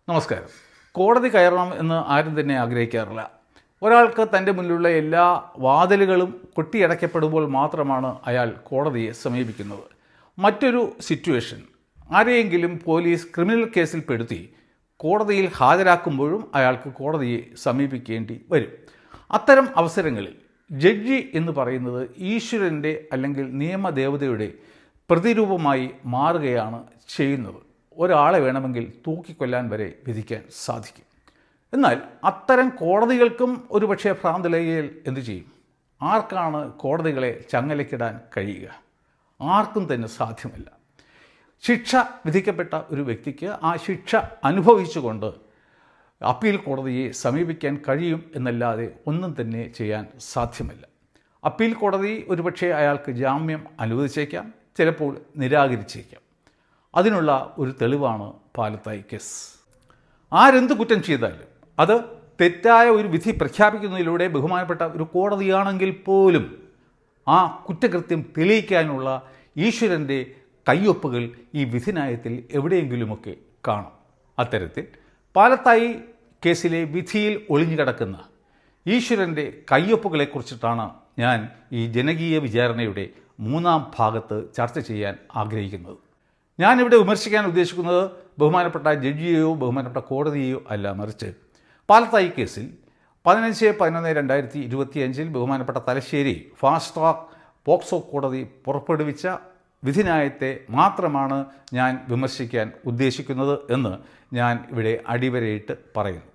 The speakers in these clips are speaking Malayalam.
നമസ്കാരം. കോടതി കയറണം എന്ന് ആരും തന്നെ ആഗ്രഹിക്കാറില്ല. ഒരാൾക്ക് തൻ്റെ മുന്നിലുള്ള എല്ലാ വാതിലുകളും കൊട്ടിയടയ്ക്കപ്പെടുമ്പോൾ മാത്രമാണ് അയാൾ കോടതിയെ സമീപിക്കുന്നത്. മറ്റൊരു സിറ്റുവേഷൻ, ആരെയെങ്കിലും പോലീസ് ക്രിമിനൽ കേസിൽ പെടുത്തി കോടതിയിൽ ഹാജരാക്കുമ്പോഴും അയാൾക്ക് കോടതിയെ സമീപിക്കേണ്ടി വരും. അത്തരം അവസരങ്ങളിൽ ജഡ്ജി എന്ന് പറയുന്നത് ഈശ്വരൻ്റെ അല്ലെങ്കിൽ നിയമദേവതയുടെ പ്രതിരൂപമായി മാറുകയാണ് ചെയ്യുന്നത്. ഒരാളെ വേണമെങ്കിൽ തൂക്കിക്കൊല്ലാൻ വരെ വിധിക്കാൻ സാധിക്കും. എന്നാൽ അത്തരം കോടതികൾക്കും ഒരുപക്ഷെ ഭ്രാന്തലയിൽ എന്തു ചെയ്യും? ആർക്കാണ് കോടതികളെ ചങ്ങലയ്ക്കിടാൻ കഴിയുക? ആർക്കും തന്നെ സാധ്യമല്ല. ശിക്ഷ വിധിക്കപ്പെട്ട ഒരു വ്യക്തിക്ക് ആ ശിക്ഷ അനുഭവിച്ചുകൊണ്ട് അപ്പീൽ കോടതിയെ സമീപിക്കാൻ കഴിയും എന്നല്ലാതെ ഒന്നും തന്നെ ചെയ്യാൻ സാധ്യമല്ല. അപ്പീൽ കോടതി ഒരുപക്ഷെ അയാൾക്ക് ജാമ്യം അനുവദിച്ചേക്കാം, ചിലപ്പോൾ നിരാകരിച്ചേക്കാം. അതിനുള്ള ഒരു തെളിവാണ് പാലത്തായി കേസ്. ആരെന്ത് കുറ്റം ചെയ്താലും അത് തെറ്റായ ഒരു വിധി പ്രഖ്യാപിക്കുന്നതിലൂടെ ബഹുമാനപ്പെട്ട ഒരു കോടതിയാണെങ്കിൽ പോലും ആ കുറ്റകൃത്യം തെളിയിക്കാനുള്ള ഈശ്വരൻ്റെ കയ്യൊപ്പുകൾ ഈ വിധിന്യായത്തിൽ എവിടെയെങ്കിലുമൊക്കെ കാണും. അത്തരത്തിൽ പാലത്തായി കേസിലെ വിധിയിൽ ഒളിഞ്ഞുകിടക്കുന്ന ഈശ്വരൻ്റെ കയ്യൊപ്പുകളെക്കുറിച്ചിട്ടാണ് ഞാൻ ഈ ജനകീയ വിചാരണയുടെ 3ാം ഭാഗത്ത് ചർച്ച ചെയ്യാൻ ആഗ്രഹിക്കുന്നത്. ഞാനിവിടെ വിമർശിക്കാൻ ഉദ്ദേശിക്കുന്നത് ബഹുമാനപ്പെട്ട ജഡ്ജിയെയോ ബഹുമാനപ്പെട്ട കോടതിയെയോ അല്ല, മറിച്ച് പാലത്തായി കേസിൽ 15/11/2025 ബഹുമാനപ്പെട്ട തലശ്ശേരി ഫാസ്റ്റ് ട്രാക്ക് പോക്സോ കോടതി പുറപ്പെടുവിച്ച വിധിന്യായത്തെ മാത്രമാണ് ഞാൻ വിമർശിക്കാൻ ഉദ്ദേശിക്കുന്നത് എന്ന് ഞാൻ ഇവിടെ അടിവരയിട്ട് പറയുന്നു.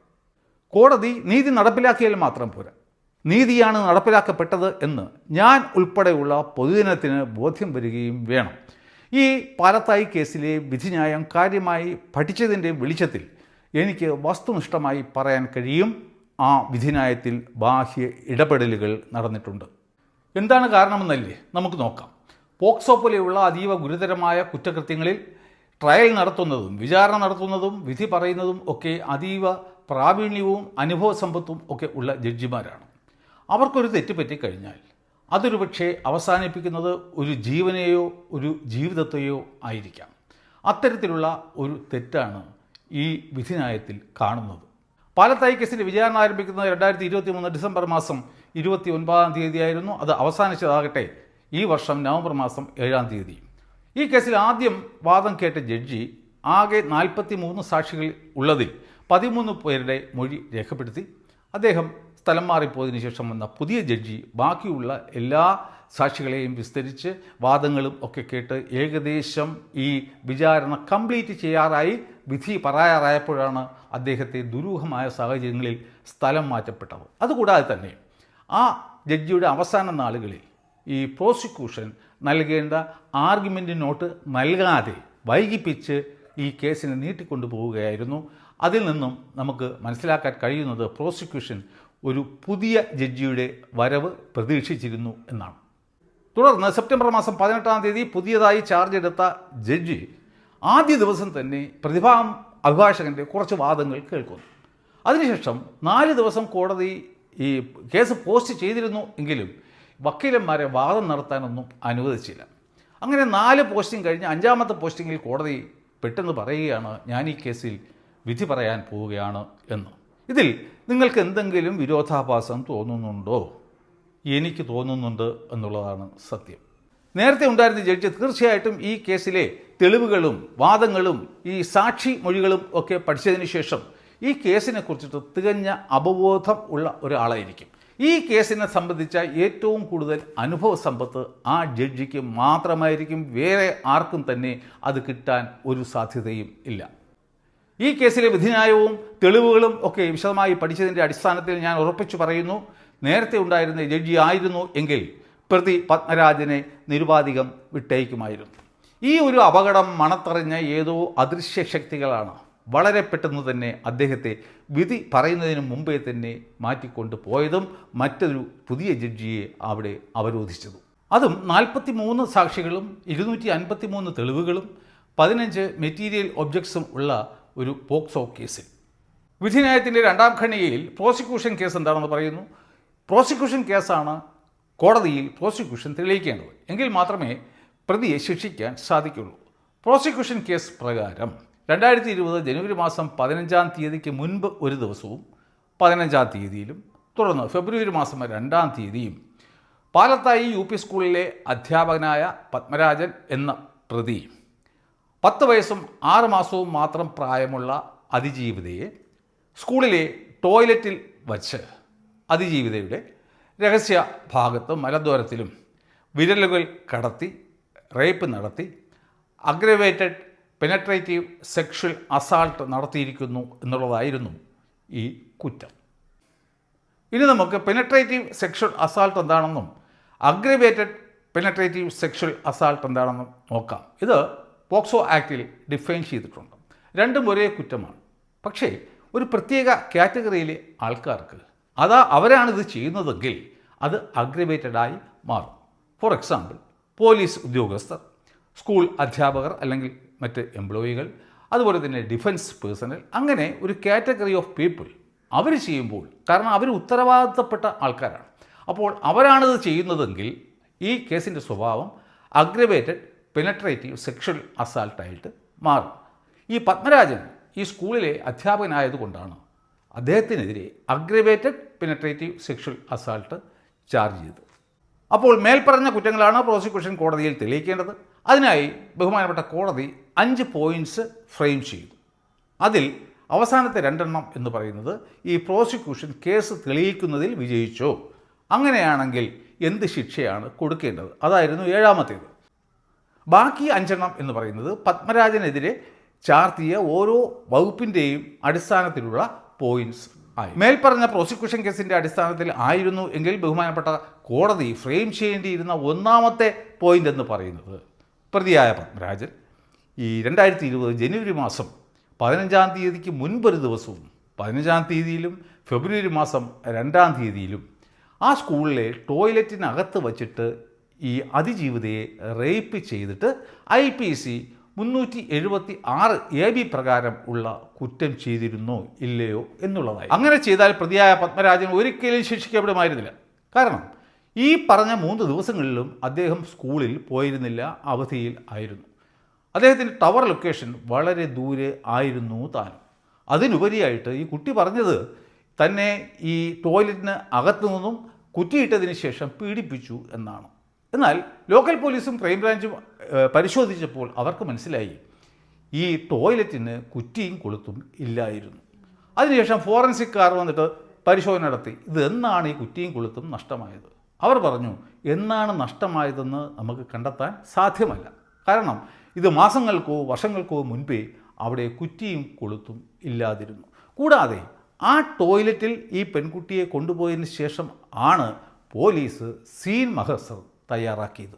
കോടതി നീതി നടപ്പിലാക്കിയാൽ മാത്രം പോരാ, നീതിയാണ് നടപ്പിലാക്കപ്പെട്ടത് എന്ന് ഞാൻ ഉൾപ്പെടെയുള്ള പൊതുജനത്തിന് ബോധ്യം വരികയും വേണം. ഈ പാലത്തായി കേസിലെ വിധിന്യായം കാര്യമായി പഠിച്ചതിൻ്റെ വെളിച്ചത്തിൽ എനിക്ക് വസ്തുനിഷ്ഠമായി പറയാൻ കഴിയും, ആ വിധിന്യായത്തിൽ ബാഹ്യ ഇടപെടലുകൾ നടന്നിട്ടുണ്ട്. എന്താണ് കാരണമെന്നല്ലേ നമുക്ക് നോക്കാം. പോക്സോ പോലെയുള്ള അതീവ ഗുരുതരമായ കുറ്റകൃത്യങ്ങളിൽ ട്രയൽ നടത്തുന്നതും വിചാരണ നടത്തുന്നതും വിധി പറയുന്നതും ഒക്കെ അതീവ പ്രാവീണ്യവും അനുഭവസമ്പത്തും ഒക്കെ ഉള്ള ജഡ്ജിമാരാണ്. അവർക്കൊരു തെറ്റ് പറ്റിക്കഴിഞ്ഞാൽ അതൊരു പക്ഷേ അവസാനിപ്പിക്കുന്നത് ഒരു ജീവനെയോ ഒരു ജീവിതത്തെയോ ആയിരിക്കാം. അത്തരത്തിലുള്ള ഒരു തെറ്റാണ് ഈ വിധിന്യായത്തിൽ കാണുന്നത്. പാലത്തായി കേസിൻ്റെ വിചാരണ ആരംഭിക്കുന്നത് 2023 ഡിസംബർ മാസം 29-ാം തീയതിയായിരുന്നു. അത് അവസാനിച്ചതാകട്ടെ ഈ വർഷം നവംബർ മാസം 7-ാം തീയതി. ഈ കേസിൽ ആദ്യം വാദം കേട്ട ജഡ്ജി ആകെ 43 സാക്ഷികൾ ഉള്ളതിൽ 13 പേരുടെ മൊഴി രേഖപ്പെടുത്തി. അദ്ദേഹം സ്ഥലം മാറിപ്പോയതിനു ശേഷം വന്ന പുതിയ ജഡ്ജി ബാക്കിയുള്ള എല്ലാ സാക്ഷികളെയും വിസ്തരിച്ച് വാദങ്ങളും ഒക്കെ കേട്ട് ഏകദേശം ഈ വിചാരണ കംപ്ലീറ്റ് ചെയ്യാറായി വിധി പറയാറായപ്പോഴാണ് അദ്ദേഹത്തെ ദുരൂഹമായ സാഹചര്യങ്ങളിൽ സ്ഥലം മാറ്റപ്പെട്ടത്. അതുകൂടാതെ തന്നെ ആ ജഡ്ജിയുടെ അവസാന നാളുകളിൽ ഈ പ്രോസിക്യൂഷൻ നൽകേണ്ട ആർഗ്യുമെൻ്റ് നോട്ട് നൽകാതെ വൈകിപ്പിച്ച് ഈ കേസിനെ നീട്ടിക്കൊണ്ടുപോവുകയായിരുന്നു. അതിൽ നിന്നും നമുക്ക് മനസ്സിലാക്കാൻ കഴിയുന്നത് പ്രോസിക്യൂഷൻ ഒരു പുതിയ ജഡ്ജിയുടെ വരവ് പ്രതീക്ഷിച്ചിരുന്നു എന്നാണ്. തുടർന്ന് സെപ്റ്റംബർ മാസം 18-ാം തീയതി പുതിയതായി ചാർജ് എടുത്ത ജഡ്ജി ആദ്യ ദിവസം തന്നെ അഭിഭാഷകൻ്റെ കുറച്ച് വാദങ്ങൾ കേൾക്കുന്നു. അതിനുശേഷം 4 ദിവസം കോടതി ഈ കേസ് പോസ്റ്റ് ചെയ്തിരുന്നു എങ്കിലും വക്കീലന്മാരെ വാദം നടത്താനൊന്നും അനുവദിച്ചില്ല. അങ്ങനെ 4 പോസ്റ്റിംഗ് കഴിഞ്ഞ് 5ാമത്തെ പോസ്റ്റിങ്ങിൽ കോടതി പെട്ടെന്ന് പറയുകയാണ്, ഞാൻ ഈ കേസിൽ വിധി പറയാൻ പോവുകയാണ് എന്ന്. ഇതിൽ നിങ്ങൾക്ക് എന്തെങ്കിലും വിരോധാഭാസം തോന്നുന്നുണ്ടോ? എനിക്ക് തോന്നുന്നുണ്ട് എന്നുള്ളതാണ് സത്യം. നേരത്തെ ഉണ്ടായിരുന്ന ജഡ്ജി തീർച്ചയായിട്ടും ഈ കേസിലെ തെളിവുകളും വാദങ്ങളും ഈ സാക്ഷി മൊഴികളും ഒക്കെ പഠിച്ചതിന് ശേഷം ഈ കേസിനെ കുറിച്ചിട്ട് തികഞ്ഞ അവബോധം ഉള്ള ഒരാളായിരിക്കും. ഈ കേസിനെ സംബന്ധിച്ച ഏറ്റവും കൂടുതൽ അനുഭവ സമ്പത്ത് ആ ജഡ്ജിക്ക് മാത്രമായിരിക്കും. വേറെ ആർക്കും തന്നെ അത് കിട്ടാൻ ഒരു സാധ്യതയും ഇല്ല. ഈ കേസിലെ വിധിന്യായവും തെളിവുകളും ഒക്കെ വിശദമായി പഠിച്ചതിൻ്റെ അടിസ്ഥാനത്തിൽ ഞാൻ ഉറപ്പിച്ചു പറയുന്നു, നേരത്തെ ഉണ്ടായിരുന്ന ജഡ്ജി ആയിരുന്നു എങ്കിൽ പ്രതി പത്മരാജനെ നിരുപാധികം വിട്ടയക്കുമായിരുന്നു. ഈ ഒരു അപകടം മണത്തറിഞ്ഞ ഏതോ അദൃശ്യ ശക്തികളാണ് വളരെ പെട്ടെന്ന് തന്നെ അദ്ദേഹത്തെ വിധി പറയുന്നതിന് മുമ്പേ തന്നെ മാറ്റിക്കൊണ്ട് പോയതും മറ്റൊരു പുതിയ ജഡ്ജിയെ അവിടെ അവരോധിച്ചതും. അതും 43 സാക്ഷികളും 253 തെളിവുകളും 15 മെറ്റീരിയൽ ഒബ്ജക്ട്സും ഉള്ള ഒരു പോക്സോ കേസിൽ. വിധിന്യായത്തിൻ്റെ 2ാം ഖണ്ഡികയിൽ പ്രോസിക്യൂഷൻ കേസ് എന്താണെന്ന് പറയുന്നു. പ്രോസിക്യൂഷൻ കേസാണ് കോടതിയിൽ പ്രോസിക്യൂഷൻ തെളിയിക്കേണ്ടത്, എങ്കിൽ മാത്രമേ പ്രതിയെ ശിക്ഷിക്കാൻ സാധിക്കുള്ളൂ. പ്രോസിക്യൂഷൻ കേസ് പ്രകാരം 2020 ജനുവരി മാസം 15-ാം തീയതിക്ക് മുൻപ് ഒരു ദിവസവും 15-ാം തീയതിയിലും തുടർന്ന് ഫെബ്രുവരി മാസം 2-ാം തീയതിയും പാലത്തായി UP സ്കൂളിലെ അധ്യാപകനായ പത്മരാജൻ എന്ന പ്രതി 10 വയസ്സും 6 മാസവും മാത്രം പ്രായമുള്ള അതിജീവിതയെ സ്കൂളിലെ ടോയ്ലറ്റിൽ വച്ച് അതിജീവിതയുടെ രഹസ്യ ഭാഗത്തും മലദ്വാരത്തിലും വിരലുകൾ കടത്തി റേപ്പ് നടത്തി അഗ്രവേറ്റഡ് പെനട്രേറ്റീവ് സെക്ഷൽ അസാൾട്ട് നടത്തിയിരിക്കുന്നു എന്നുള്ളതായിരുന്നു ഈ കുറ്റം. ഇനി നമുക്ക് പെനട്രേറ്റീവ് സെക്ഷൽ അസാൾട്ട് എന്താണെന്നും അഗ്രവേറ്റഡ് പെനട്രേറ്റീവ് സെക്ഷൽ അസാൾട്ട് എന്താണെന്നും നോക്കാം. ഇത് പോക്സോ ആക്റ്റിൽ ഡിഫൈൻ ചെയ്തിട്ടുണ്ട്. രണ്ടും ഒരേ കുറ്റമാണ്. പക്ഷേ ഒരു പ്രത്യേക കാറ്റഗറിയിലെ ആൾക്കാർക്ക് അവരാണിത് ചെയ്യുന്നതെങ്കിൽ അത് അഗ്രവേറ്റഡായി മാറും. ഫോർ എക്സാമ്പിൾ, പോലീസ് ഉദ്യോഗസ്ഥർ, സ്കൂൾ അധ്യാപകർ അല്ലെങ്കിൽ മറ്റ് എംപ്ലോയികൾ, അതുപോലെ തന്നെ ഡിഫൻസ് പേഴ്സണൽ, അങ്ങനെ ഒരു കാറ്റഗറി ഓഫ് പീപ്പിൾ അവർ ചെയ്യുമ്പോൾ, കാരണം അവർ ഉത്തരവാദിത്തപ്പെട്ട ആൾക്കാരാണ്, അപ്പോൾ അവരാണിത് ചെയ്യുന്നതെങ്കിൽ ഈ കേസിൻ്റെ സ്വഭാവം അഗ്രവേറ്റഡ് പെനട്രേറ്റീവ് സെക്ഷൽ അസാൾട്ടായിട്ട് മാറും. ഈ പത്മരാജൻ ഈ സ്കൂളിലെ അധ്യാപകനായതുകൊണ്ടാണ് അദ്ദേഹത്തിനെതിരെ aggravated penetrative sexual assault charge ചെയ്തത്. അപ്പോൾ മേൽപ്പറഞ്ഞ കുറ്റങ്ങളാണ് പ്രോസിക്യൂഷൻ കോടതിയിൽ തെളിയിക്കേണ്ടത്. അതിനായി ബഹുമാനപ്പെട്ട കോടതി 5 പോയിൻറ്റ്സ് ഫ്രെയിം ചെയ്തു. അതിൽ അവസാനത്തെ 2 എന്ന് പറയുന്നത് ഈ പ്രോസിക്യൂഷൻ കേസ് തെളിയിക്കുന്നതിൽ വിജയിച്ചോ, അങ്ങനെയാണെങ്കിൽ എന്ത് ശിക്ഷയാണ് കൊടുക്കേണ്ടത്, അതായിരുന്നു 7ാമത്തേത്. ബാക്കി 5 എന്ന് പറയുന്നത് പത്മരാജനെതിരെ ചാർത്തിയ ഓരോ വകുപ്പിൻ്റെയും അടിസ്ഥാനത്തിലുള്ള പോയിൻറ്റ്സ് ആയി. മേൽപ്പറഞ്ഞ പ്രോസിക്യൂഷൻ കേസിൻ്റെ അടിസ്ഥാനത്തിൽ ആയിരുന്നു എങ്കിൽ ബഹുമാനപ്പെട്ട കോടതി ഫ്രെയിം ചെയ്യേണ്ടിയിരുന്ന 1ാമത്തെ പോയിൻ്റ് എന്ന് പറയുന്നത് പ്രതിയായ പത്മരാജൻ ഈ 2020 ജനുവരി മാസം 15-ാം തീയതിക്ക് മുൻപൊരു ദിവസവും 15-ാം തീയതിയിലും ഫെബ്രുവരി മാസം 2-ാം തീയതിയിലും ആ സ്കൂളിലെ ടോയ്ലറ്റിനകത്ത് വച്ചിട്ട് ഈ അതിജീവിതയെ റേപ്പ് ചെയ്തിട്ട് IPC 376 AB പ്രകാരം ഉള്ള കുറ്റം ചെയ്തിരുന്നോ ഇല്ലയോ എന്നുള്ളതായി. അങ്ങനെ ചെയ്താൽ പ്രതിയായ പത്മരാജൻ ഒരിക്കലും ശിക്ഷിക്കപ്പെടുമായിരുന്നില്ല. കാരണം ഈ പറഞ്ഞ 3 ദിവസങ്ങളിലും അദ്ദേഹം സ്കൂളിൽ പോയിരുന്നില്ല, അവധിയിൽ ആയിരുന്നു. അദ്ദേഹത്തിൻ്റെ ടവർ ലൊക്കേഷൻ വളരെ ദൂരെ ആയിരുന്നു താനും. അതിനുപരിയായിട്ട് ഈ കുട്ടി പറഞ്ഞത് തന്നെ ഈ ടോയ്ലറ്റിന് അകത്തു നിന്നും കുറ്റിയിട്ടതിന് ശേഷം പീഡിപ്പിച്ചു എന്നാണ്. എന്നാൽ ലോക്കൽ പോലീസും ക്രൈംബ്രാഞ്ചും പരിശോധിച്ചപ്പോൾ അവർക്ക് മനസ്സിലായി ഈ ടോയ്ലറ്റിന് കുറ്റിയും കൊളുത്തും ഇല്ലായിരുന്നു. അതിനുശേഷം ഫോറൻസിക്കാർ വന്നിട്ട് പരിശോധന നടത്തി. ഇത് എന്നാണ് ഈ കുറ്റിയും കൊളുത്തും നഷ്ടമായത്? അവർ പറഞ്ഞു, എന്നാണ് നഷ്ടമായതെന്ന് നമുക്ക് കണ്ടെത്താൻ സാധ്യമല്ല. കാരണം ഇത് മാസങ്ങൾക്കോ വർഷങ്ങൾക്കോ മുൻപേ അവിടെ കുറ്റിയും കൊളുത്തും ഇല്ലാതിരുന്നു. കൂടാതെ ആ ടോയ്ലറ്റിൽ ഈ പെൺകുട്ടിയെ കൊണ്ടുപോയതിന് ശേഷം ആണ് പോലീസ് സീൻ മഹസർ തയ്യാറാക്കിയത്.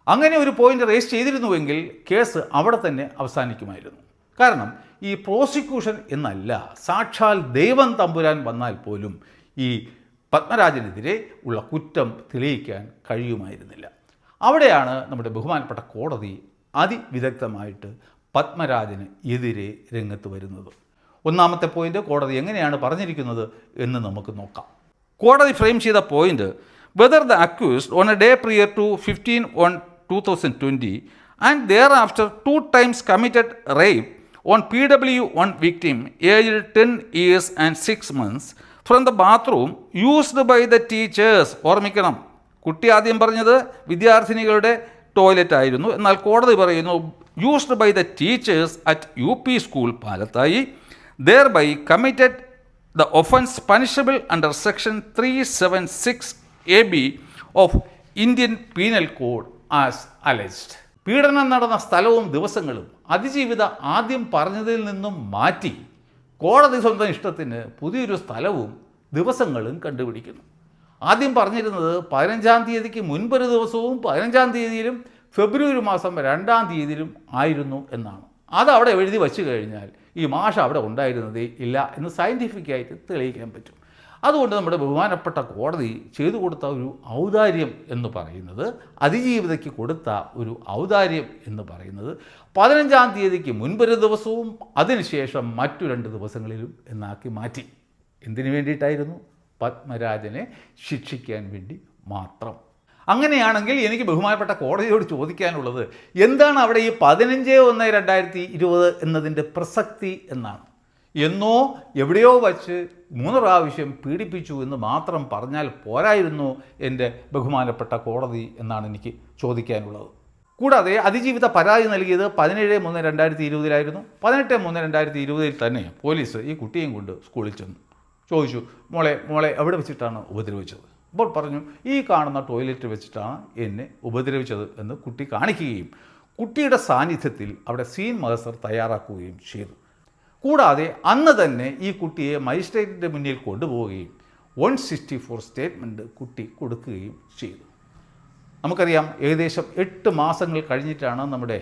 അങ്ങനെ ഒരു പോയിന്റ് റേസ് ചെയ്തിരുന്നുവെങ്കിൽ കേസ് അവിടെ തന്നെ അവസാനിക്കുമായിരുന്നു. കാരണം ഈ പ്രോസിക്യൂഷൻ എന്നല്ല, സാക്ഷാൽ ദൈവം തമ്പുരാൻ വന്നാൽ പോലും ഈ പത്മരാജനെതിരെ ഉള്ള കുറ്റം തെളിയിക്കാൻ കഴിയുമായിരുന്നില്ല. അവിടെയാണ് നമ്മുടെ ബഹുമാനപ്പെട്ട കോടതി അതിവിദഗ്ധമായിട്ട് പത്മരാജന് എതിരെ രംഗത്ത് വരുന്നത്. 1ാമത്തെ പോയിന്റ് കോടതി എങ്ങനെയാണ് പറഞ്ഞിരിക്കുന്നത് എന്ന് നമുക്ക് നോക്കാം. കോടതി ഫ്രെയിം ചെയ്ത point, whether the accused on a day prior to 15/1/2020 and thereafter 2 times committed rape on PW1 victim aged 10 years and 6 months from the bathroom used by the teachers. ഓർമ്മിക്കണം, കുട്ടി ആദ്യം പറഞ്ഞത് വിദ്യാർത്ഥിനികളുടെ ടോയ്ലറ്റ് ആയിരുന്നു. എന്നാൽ കോടതി പറയുന്നു used by the teachers at UP school Palathayi, thereby committed the offence punishable under section 376 AB of Indian Penal Code as alleged. പീഡനം നടന്ന സ്ഥലവും ദിവസങ്ങളും അതിജീവിത ആദ്യം പറഞ്ഞതിൽ നിന്നും മാറ്റി കോടതി സ്വന്തം ഇഷ്ടത്തിന് പുതിയൊരു സ്ഥലവും ദിവസങ്ങളും കണ്ടുപിടിക്കുന്നു. ആദ്യം പറഞ്ഞിരുന്നത് 15-ാം തീയതിക്ക് മുൻപൊരു ദിവസവും 15-ാം തീയതിയിലും ഫെബ്രുവരി മാസം 2-ാം തീയതിയിലും ആയിരുന്നു എന്നാണ്. അതവിടെ എഴുതി വച്ചു കഴിഞ്ഞാൽ ഈ മാഷ് അവിടെ ഉണ്ടായിരുന്നതേ ഇല്ല എന്ന് സയൻറ്റിഫിക്കായിട്ട് തെളിയിക്കാൻ പറ്റും. അതുകൊണ്ട് നമ്മുടെ ബഹുമാനപ്പെട്ട കോടതി ചെയ്തു കൊടുത്ത ഒരു ഔദാര്യം എന്ന് പറയുന്നത്, അതിജീവിതയ്ക്ക് കൊടുത്ത ഒരു ഔദാര്യം എന്ന് പറയുന്നത് 15-ാം തീയതിക്ക് മുൻപൊരു ദിവസവും അതിനുശേഷം മറ്റു 2 ദിവസങ്ങളിലും എന്നാക്കി മാറ്റി. എന്തിനു വേണ്ടിയിട്ടായിരുന്നു? പത്മരാജനെ ശിക്ഷിക്കാൻ വേണ്ടി മാത്രം. അങ്ങനെയാണെങ്കിൽ എനിക്ക് ബഹുമാനപ്പെട്ട കോടതിയോട് ചോദിക്കാനുള്ളത് എന്താണ് അവിടെ ഈ 15/1/2020 എന്നതിൻ്റെ പ്രസക്തി എന്നാണ്. എന്നോ എവിടെയോ വച്ച് 3 പ്രാവശ്യം പീഡിപ്പിച്ചു എന്ന് മാത്രം പറഞ്ഞാൽ പോരായിരുന്നു എൻ്റെ ബഹുമാനപ്പെട്ട കോടതി എന്നാണ് എനിക്ക് ചോദിക്കാനുള്ളത്. കൂടാതെ അതിജീവിത പരാതി നൽകിയത് 17/3/2020 18/3/2020 തന്നെ പോലീസ് ഈ കുട്ടിയെയും കൊണ്ട് സ്കൂളിൽ ചെന്നു. ചോദിച്ചു, മോളെ എവിടെ വെച്ചിട്ടാണ് ഉപദ്രവിച്ചത്? അപ്പോൾ പറഞ്ഞു, ഈ കാണുന്ന ടോയ്ലറ്റ് വെച്ചിട്ടാണ് എന്നെ ഉപദ്രവിച്ചത് എന്ന് കുട്ടി കാണിക്കുകയും കുട്ടിയുടെ സാന്നിധ്യത്തിൽ അവിടെ സീൻ മഹസർ തയ്യാറാക്കുകയും ചെയ്തു. കൂടാതെ അന്ന് തന്നെ ഈ കുട്ടിയെ മജിസ്ട്രേറ്റിൻ്റെ മുന്നിൽ കൊണ്ടുപോവുകയും 164 സ്റ്റേറ്റ്മെൻറ്റ് കുട്ടി കൊടുക്കുകയും ചെയ്തു. നമുക്കറിയാം, ഏകദേശം 8 മാസങ്ങൾ കഴിഞ്ഞിട്ടാണ് നമ്മുടെ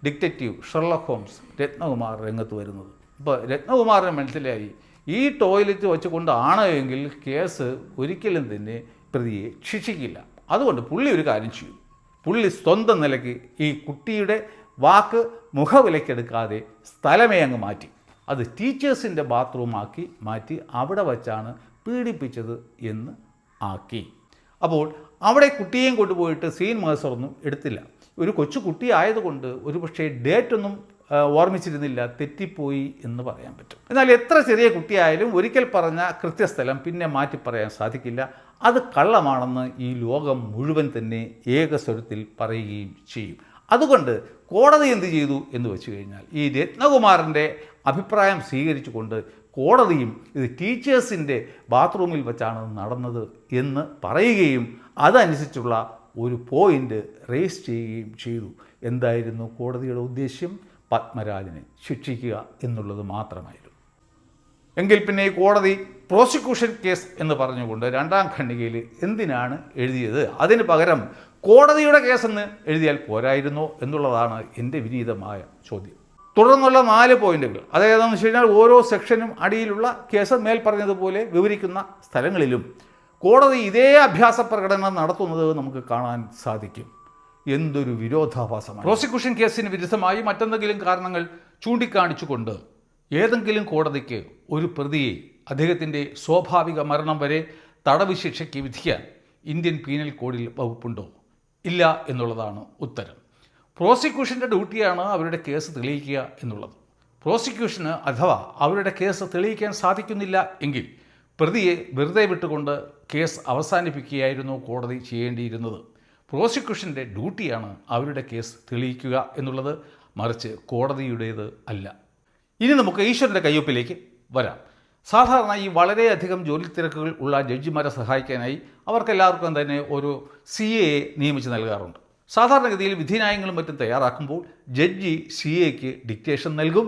ഡിറ്റക്റ്റീവ് ഷെർലക് ഹോംസ് രത്നകുമാർ രംഗത്ത് വരുന്നത്. ഇപ്പോൾ രത്നകുമാറിന് മനസ്സിലായി ഈ ടോയ്ലറ്റ് വെച്ചുകൊണ്ടാണ് എങ്കിൽ കേസ് ഒരിക്കലും തന്നെ പ്രതിയെ ശിക്ഷിക്കില്ല. അതുകൊണ്ട് പുള്ളി ഒരു കാര്യം ചെയ്യും. പുള്ളി സ്വന്തം നിലയ്ക്ക് ഈ കുട്ടിയുടെ വാക്ക് മുഖവിലക്കെടുക്കാതെ സ്ഥലമേ അങ്ങ് മാറ്റി. അത് ടീച്ചേഴ്സിൻ്റെ ബാത്റൂമാക്കി മാറ്റി അവിടെ വച്ചാണ് പീഡിപ്പിച്ചത് എന്ന് ആക്കി. അപ്പോൾ അവിടെ കുട്ടിയെയും കൊണ്ടുപോയിട്ട് സീൻ മഹസറൊന്നും എടുത്തില്ല. ഒരു കൊച്ചു കുട്ടി ആയതുകൊണ്ട് ഒരുപക്ഷെ ഡേറ്റൊന്നും ഓർമ്മിച്ചിരുന്നില്ല, തെറ്റിപ്പോയി എന്ന് പറയാൻ പറ്റും. എന്നാൽ എത്ര ചെറിയ കുട്ടിയായാലും ഒരിക്കൽ പറഞ്ഞ കൃത്യസ്ഥലം പിന്നെ മാറ്റി പറയാൻ സാധിക്കില്ല. അത് കള്ളമാണെന്ന് ഈ ലോകം മുഴുവൻ തന്നെ ഏകസ്വരത്തിൽ പറയുകയും ചെയ്യും. അതുകൊണ്ട് കോടതി എന്ത് ചെയ്തു എന്ന് വെച്ച് കഴിഞ്ഞാൽ ഈ രത്നകുമാറിൻ്റെ അഭിപ്രായം സ്വീകരിച്ചുകൊണ്ട് കോടതിയും ഇത് ടീച്ചേഴ്സിൻ്റെ ബാത്റൂമിൽ വെച്ചാണ് നടന്നത് എന്ന് പറയുകയും അതനുസരിച്ചുള്ള ഒരു പോയിൻ്റ് റേസ് ചെയ്യുകയും ചെയ്തു. എന്തായിരുന്നു കോടതിയുടെ ഉദ്ദേശ്യം? പത്മരാജനെ ശിക്ഷിക്കുക എന്നുള്ളത് മാത്രമായിരുന്നു. എങ്കിൽ പിന്നെ ഈ കോടതി പ്രോസിക്യൂഷൻ കേസ് എന്ന് പറഞ്ഞുകൊണ്ട് 2ാം ഖണ്ഡികയിൽ എന്തിനാണ് എഴുതിയത്? അതിന് പകരം കോടതിയുടെ കേസെന്ന് എഴുതിയാൽ പോരായിരുന്നോ എന്നുള്ളതാണ് എൻ്റെ വിനീതമായ ചോദ്യം. തുടർന്നുള്ള 4 പോയിന്റുകൾ, അതായതെന്ന് വെച്ച് കഴിഞ്ഞാൽ ഓരോ സെക്ഷനും അടിയിലുള്ള കേസ് മേൽ പറഞ്ഞതുപോലെ വിവരിക്കുന്ന സ്ഥലങ്ങളിലും കോടതി ഇതേ അഭ്യാസ പ്രകടനം നടത്തുന്നത് നമുക്ക് കാണാൻ സാധിക്കും. എന്തൊരു വിരോധാഭാസമാണ്! പ്രോസിക്യൂഷൻ കേസിന് വിരുദ്ധമായി മറ്റെന്തെങ്കിലും കാരണങ്ങൾ ചൂണ്ടിക്കാണിച്ചുകൊണ്ട് ഏതെങ്കിലും കോടതിക്ക് ഒരു പ്രതിയെ അദ്ദേഹത്തിൻ്റെ സ്വാഭാവിക മരണം വരെ തടവ് ശിക്ഷയ്ക്ക് വിധിക്കാൻ ഇന്ത്യൻ പീനൽ കോഡിൽ വകുപ്പുണ്ടോ? ഇല്ല എന്നുള്ളതാണ് ഉത്തരം. പ്രോസിക്യൂഷൻ്റെ ഡ്യൂട്ടിയാണ് അവരുടെ കേസ് തെളിയിക്കുക എന്നുള്ളത്. പ്രോസിക്യൂഷന് അഥവാ അവരുടെ കേസ് തെളിയിക്കാൻ സാധിക്കുന്നില്ല എങ്കിൽ പ്രതിയെ വെറുതെ വിട്ടുകൊണ്ട് കേസ് അവസാനിപ്പിക്കുകയായിരുന്നു കോടതി ചെയ്യേണ്ടിയിരുന്നത്. പ്രോസിക്യൂഷൻ്റെ ഡ്യൂട്ടിയാണ് അവരുടെ കേസ് തെളിയിക്കുക എന്നുള്ളത്, മറിച്ച് കോടതിയുടേത് അല്ല. ഇനി നമുക്ക് ഈശ്വരൻ്റെ കയ്യൊപ്പിലേക്ക് വരാം. സാധാരണ ഈ വളരെയധികം ജോലി തിരക്കുകൾ ഉള്ള ജഡ്ജിമാരെ സഹായിക്കാനായി അവർക്കെല്ലാവർക്കും തന്നെ ഒരു CA നിയമിച്ച് നൽകാറുണ്ട്. സാധാരണഗതിയിൽ വിധിന്യായങ്ങളും മറ്റും തയ്യാറാക്കുമ്പോൾ ജഡ്ജി CAക്ക് ഡിക്റ്റേഷൻ നൽകും.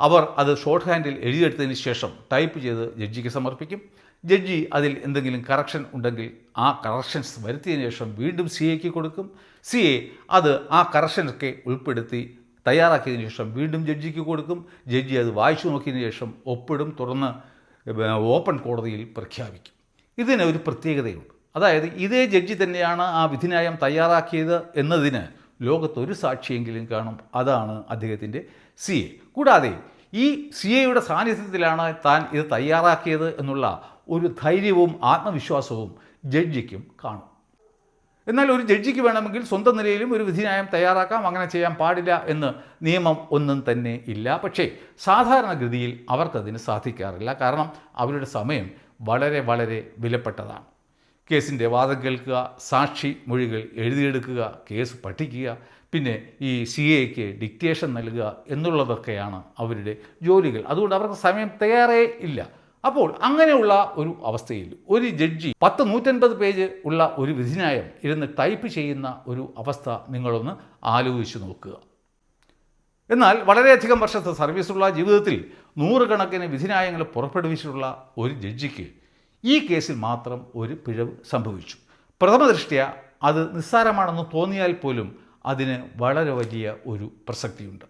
അവർ അത് ഷോർട്ട് ഹാൻഡിൽ എഴുതിയെടുത്തതിന് ശേഷം ടൈപ്പ് ചെയ്ത് ജഡ്ജിക്ക് സമർപ്പിക്കും. ജഡ്ജി അതിൽ എന്തെങ്കിലും കറക്ഷൻ ഉണ്ടെങ്കിൽ ആ കറക്ഷൻസ് വരുത്തിയതിന് ശേഷം വീണ്ടും CAക്ക് കൊടുക്കും. CA അത് ആ കറക്ഷനൊക്കെ ഉൾപ്പെടുത്തി തയ്യാറാക്കിയതിന് ശേഷം വീണ്ടും ജഡ്ജിക്ക് കൊടുക്കും. ജഡ്ജി അത് വായിച്ചു നോക്കിയതിന് ശേഷം ഒപ്പിടും. തുടർന്ന് ഓപ്പൺ കോടതിയിൽ പ്രഖ്യാപിക്കും. ഇതിന് ഒരു പ്രത്യേകതയുണ്ട്. അതായത് ഇതേ ജഡ്ജി തന്നെയാണ് ആ വിധിന്യായം തയ്യാറാക്കിയത് എന്നതിന് ലോകത്തൊരു സാക്ഷിയെങ്കിലും കാണും. അതാണ് അദ്ദേഹത്തിൻ്റെ CA. കൂടാതെ ഈ CAയുടെ സാന്നിധ്യത്തിലാണ് താൻ ഇത് തയ്യാറാക്കിയത് എന്നുള്ള ഒരു ധൈര്യവും ആത്മവിശ്വാസവും ജഡ്ജിക്കും കാണും. എന്നാൽ ഒരു ജഡ്ജിക്ക് വേണമെങ്കിൽ സ്വന്തം നിലയിലും ഒരു വിധിന്യായം തയ്യാറാക്കാം. അങ്ങനെ ചെയ്യാൻ പാടില്ല എന്ന് നിയമം ഒന്നും തന്നെ ഇല്ല. പക്ഷേ സാധാരണഗതിയിൽ അവർക്കതിന് സാധിക്കാറില്ല. കാരണം അവരുടെ സമയം വളരെ വളരെ വിലപ്പെട്ടതാണ്. കേസിൻ്റെ വാദം കേൾക്കുക, സാക്ഷി മൊഴികൾ എഴുതിയെടുക്കുക, കേസ് പഠിക്കുക, പിന്നെ ഈ CAക്ക് ഡിക്റ്റേഷൻ നൽകുക എന്നുള്ളതൊക്കെയാണ് അവരുടെ ജോലികൾ. അതുകൊണ്ട് അവർക്ക് സമയം തയ്യാറേ ഇല്ല. അപ്പോൾ അങ്ങനെയുള്ള ഒരു അവസ്ഥയിൽ ഒരു ജഡ്ജി 150 പേജ് ഉള്ള ഒരു വിധിന്യായം ഇരുന്ന് ടൈപ്പ് ചെയ്യുന്ന ഒരു അവസ്ഥ നിങ്ങളൊന്ന് ആലോചിച്ച് നോക്കുക. എന്നാൽ വളരെയധികം വർഷത്തെ സർവീസുള്ള ജീവിതത്തിൽ 100 കണക്കിന് വിധിന്യായങ്ങൾ പുറപ്പെടുവിച്ചിട്ടുള്ള ഒരു ജഡ്ജിക്ക് ഈ കേസിൽ മാത്രം ഒരു പിഴവ് സംഭവിച്ചു. പ്രഥമദൃഷ്ട്യാ അത് നിസ്സാരമാണെന്ന് തോന്നിയാൽ പോലും അതിന് വളരെ വലിയ ഒരു പ്രസക്തിയുണ്ട്.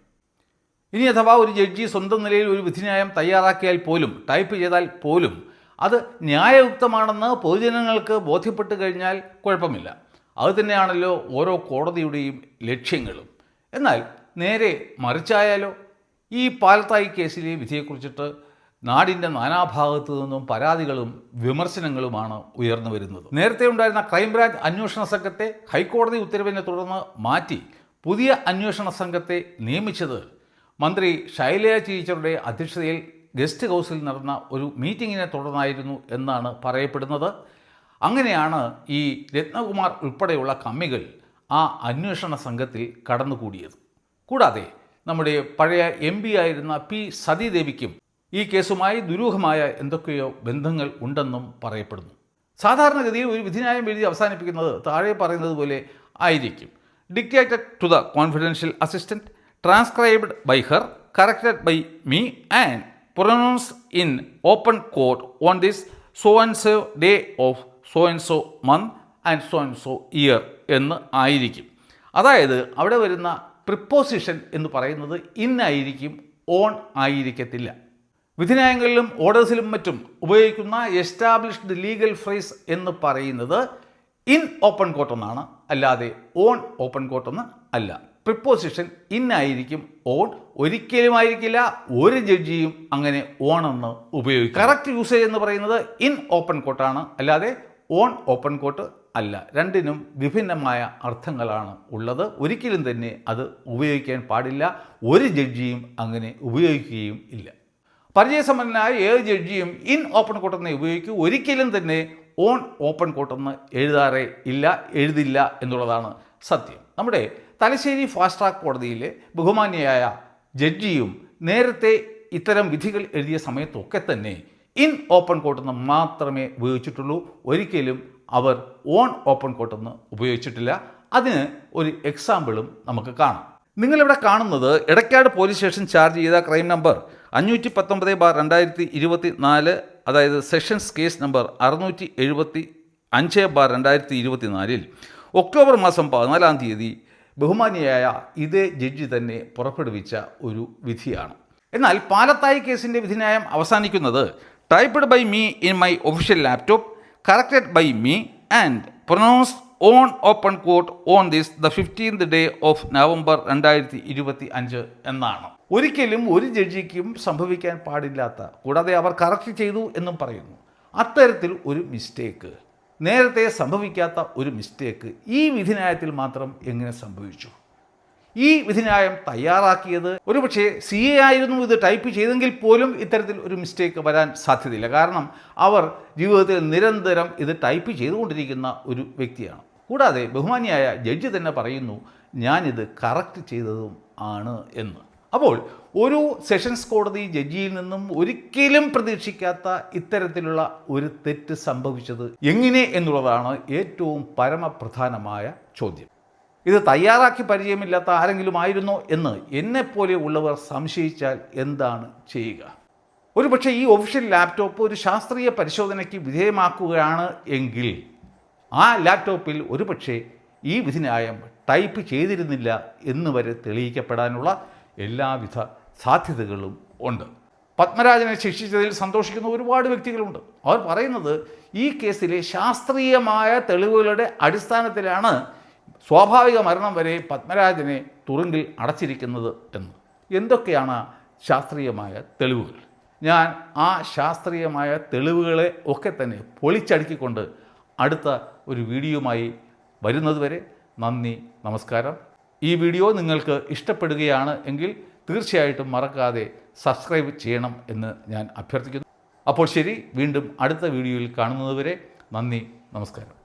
ഇനി അഥവാ ഒരു ജഡ്ജി സ്വന്തം നിലയിൽ ഒരു വിധിന്യായം തയ്യാറാക്കിയാൽ പോലും, ടൈപ്പ് ചെയ്താൽ പോലും അത് ന്യായയുക്തമാണെന്ന് പൊതുജനങ്ങൾക്ക് ബോധ്യപ്പെട്ട് കഴിഞ്ഞാൽ കുഴപ്പമില്ല. അതുതന്നെയാണല്ലോ ഓരോ കോടതിയുടെയും ലക്ഷ്യങ്ങളും. എന്നാൽ നേരെ മറിച്ചായാലോ? ഈ പാലത്തായി കേസിലെ വിധിയെക്കുറിച്ചിട്ട് നാടിൻ്റെ നാനാഭാഗത്തു നിന്നും പരാതികളും വിമർശനങ്ങളുമാണ് ഉയർന്നു വരുന്നത്. നേരത്തെ ഉണ്ടായിരുന്ന ക്രൈംബ്രാഞ്ച് അന്വേഷണ സംഘത്തെ ഹൈക്കോടതി ഉത്തരവിനെ തുടർന്ന് മാറ്റി പുതിയ അന്വേഷണ സംഘത്തെ നിയമിച്ചത് മന്ത്രി ശൈലജ ടീച്ചറുടെ അധ്യക്ഷതയിൽ ഗസ്റ്റ് ഹൗസിൽ നടന്ന ഒരു മീറ്റിങ്ങിനെ തുടർന്നായിരുന്നു എന്നാണ് പറയപ്പെടുന്നത്. അങ്ങനെയാണ് ഈ രത്നകുമാർ ഉൾപ്പെടെയുള്ള കമ്മികൾ ആ അന്വേഷണ സംഘത്തിൽ കടന്നുകൂടിയത്. കൂടാതെ നമ്മുടെ പഴയ MP ആയിരുന്ന P സതീദേവിക്കും ഈ കേസുമായി ദുരൂഹമായ എന്തൊക്കെയോ ബന്ധങ്ങൾ ഉണ്ടെന്നും പറയപ്പെടുന്നു. സാധാരണഗതിയിൽ ഒരു വിധിന്യായം എഴുതി അവസാനിപ്പിക്കുന്നത് താഴെ പറയുന്നത് പോലെ ആയിരിക്കും: dictated to the confidential assistant, transcribed by her, corrected by me and pronounced in open court on this so and so day of so and so month and so and so year എന്ന് ആയിരിക്കും. അതായത് അവിടെ വരുന്ന പ്രിപ്പോസിഷൻ എന്ന് പറയുന്നത് ഇൻ ആയിരിക്കും, ഓൺ ആയിരിക്കത്തില്ല. വിധിന്യായങ്ങളിലും ഓർഡേഴ്സിലും മറ്റും ഉപയോഗിക്കുന്ന എസ്റ്റാബ്ലിഷ്ഡ് ലീഗൽ ഫ്രേസ് എന്ന് പറയുന്നത് ഇൻ ഓപ്പൺ കോർട്ട് എന്നാണ്, അല്ലാതെ ഓൺ ഓപ്പൺ കോർട്ട് എന്ന് അല്ല. പ്രിപ്പോസിഷൻ ഇൻ ആയിരിക്കും, ഓൺ ഒരിക്കലും ആയിരിക്കില്ല. ഒരു ജഡ്ജിയും അങ്ങനെ ഓൺ എന്ന് ഉപയോഗിക്കും. കറക്റ്റ് യൂസേജ് എന്ന് പറയുന്നത് ഇൻ ഓപ്പൺ കോർട്ടാണ്, അല്ലാതെ ഓൺ ഓപ്പൺ കോർട്ട് അല്ല. രണ്ടിനും വിഭിന്നമായ അർത്ഥങ്ങളാണ് ഉള്ളത്. ഒരിക്കലും തന്നെ അത് ഉപയോഗിക്കാൻ പാടില്ല. ഒരു ജഡ്ജിയും അങ്ങനെ ഉപയോഗിക്കുകയും ഇല്ല. പരിചയസമ്പന്നനായ ഏത് ജഡ്ജിയും ഇൻ ഓപ്പൺ കോർട്ടെന്ന് ഉപയോഗിക്കൂ. ഒരിക്കലും തന്നെ ഓൺ ഓപ്പൺ കോർട്ടെന്ന് എഴുതില്ല എന്നുള്ളതാണ് സത്യം. നമ്മുടെ തലശ്ശേരി ഫാസ്റ്റ് ട്രാക്ക് കോടതിയിലെ ബഹുമാന്യയായ ജഡ്ജിയും നേരത്തെ ഇത്തരം വിധികൾ എഴുതിയ സമയത്തൊക്കെ തന്നെ ഇൻ ഓപ്പൺ കോർട്ടെന്ന് മാത്രമേ ഉപയോഗിച്ചിട്ടുള്ളൂ. ഒരിക്കലും അവർ ഓൺ ഓപ്പൺ കോർട്ടെന്ന് ഉപയോഗിച്ചിട്ടില്ല. അതിന് ഒരു എക്സാമ്പിളും നമുക്ക് കാണാം. നിങ്ങളിവിടെ കാണുന്നത് എടക്കാട് പോലീസ് സ്റ്റേഷൻ ചാർജ് ചെയ്ത ക്രൈം നമ്പർ 519/2024, അതായത് സെഷൻസ് കേസ് നമ്പർ 675/2024 ഒക്ടോബർ മാസം 14-ാം തീയതി ബഹുമാനിയായ ഇതേ ജഡ്ജി തന്നെ പുറപ്പെടുവിച്ച ഒരു വിധിയാണ്. എന്നാൽ പാലത്തായി കേസിൻ്റെ വിധിന്യായം അവസാനിക്കുന്നത് typed by me in my official laptop, corrected by me and pronounced on open court on this the 15th day of November 2025 എന്നാണ്. ഒരിക്കലും ഒരു ജഡ്ജിക്കും സംഭവിക്കാൻ പാടില്ലാത്ത, കൂടാതെ അവർ കറക്റ്റ് ചെയ്തു എന്നും പറയുന്നു, അത്തരത്തിൽ ഒരു മിസ്റ്റേക്ക്, നേരത്തെ സംഭവിക്കാത്ത ഒരു മിസ്റ്റേക്ക് ഈ വിധിന്യായത്തിൽ മാത്രം എങ്ങനെ സംഭവിച്ചു? ഈ വിധിന്യായം തയ്യാറാക്കിയത് ഒരുപക്ഷെ CA ആയിരുന്നു ഇത് ടൈപ്പ് ചെയ്തെങ്കിൽ പോലും ഇത്തരത്തിൽ ഒരു മിസ്റ്റേക്ക് വരാൻ സാധ്യതയില്ല. കാരണം അവർ ജീവിതത്തിൽ നിരന്തരം ഇത് ടൈപ്പ് ചെയ്തുകൊണ്ടിരിക്കുന്ന ഒരു വ്യക്തിയാണ്. കൂടാതെ ബഹുമാനിയായ ജഡ്ജി തന്നെ പറയുന്നു, ഞാനിത് കറക്റ്റ് ചെയ്തതും ആണ് എന്ന്. അപ്പോൾ ഒരു സെഷൻസ് കോടതി ജഡ്ജിയിൽ നിന്നും ഒരിക്കലും പ്രതീക്ഷിക്കാത്ത ഇത്തരത്തിലുള്ള ഒരു തെറ്റ് സംഭവിച്ചത് എങ്ങനെ എന്നുള്ളതാണ് ഏറ്റവും പരമപ്രധാനമായ ചോദ്യം. ഇത് തയ്യാറാക്കി പരിചയമില്ലാത്ത ആരെങ്കിലും ആയിരുന്നോ എന്ന് എന്നെപ്പോലെ ഉള്ളവർ സംശയിച്ചാൽ എന്താണ് ചെയ്യുക? ഒരുപക്ഷെ ഈ ഒഫീഷ്യൽ ലാപ്ടോപ്പ് ഒരു ശാസ്ത്രീയ പരിശോധനയ്ക്ക് വിധേയമാക്കുകയാണ് എങ്കിൽ ആ ലാപ്ടോപ്പിൽ ഒരുപക്ഷെ ഈ വിധിന്യായം ടൈപ്പ് ചെയ്തിരുന്നില്ല എന്ന് വരെ തെളിയിക്കപ്പെടാനുള്ള എല്ലാവിധ സാധ്യതകളും ഉണ്ട്. പത്മരാജനെ ശിക്ഷിച്ചതിൽ സന്തോഷിക്കുന്ന ഒരുപാട് വ്യക്തികളുണ്ട്. അവർ പറയുന്നത് ഈ കേസിലെ ശാസ്ത്രീയമായ തെളിവുകളുടെ അടിസ്ഥാനത്തിലാണ് സ്വാഭാവിക മരണം വരെ പത്മരാജനെ തുറുങ്കിൽ അടച്ചിരിക്കുന്നത് എന്ന്. എന്തൊക്കെയാണ് ശാസ്ത്രീയമായ തെളിവുകൾ? ഞാൻ ആ ശാസ്ത്രീയമായ തെളിവുകളെ ഒക്കെ തന്നെ പൊളിച്ചടുക്കിക്കൊണ്ട് അടുത്ത ഒരു വീഡിയോയുമായി വരുന്നതുവരെ നന്ദി, നമസ്കാരം. ഈ വീഡിയോ നിങ്ങൾക്ക് ഇഷ്ടപ്പെടുകയാണ് എങ്കിൽ തീർച്ചയായിട്ടും മറക്കാതെ സബ്സ്ക്രൈബ് ചെയ്യണം എന്ന് ഞാൻ അഭ്യർത്ഥിക്കുന്നു. അപ്പോൾ ശരി, വീണ്ടും അടുത്ത വീഡിയോയിൽ കാണുന്നതുവരെ നന്ദി, നമസ്കാരം.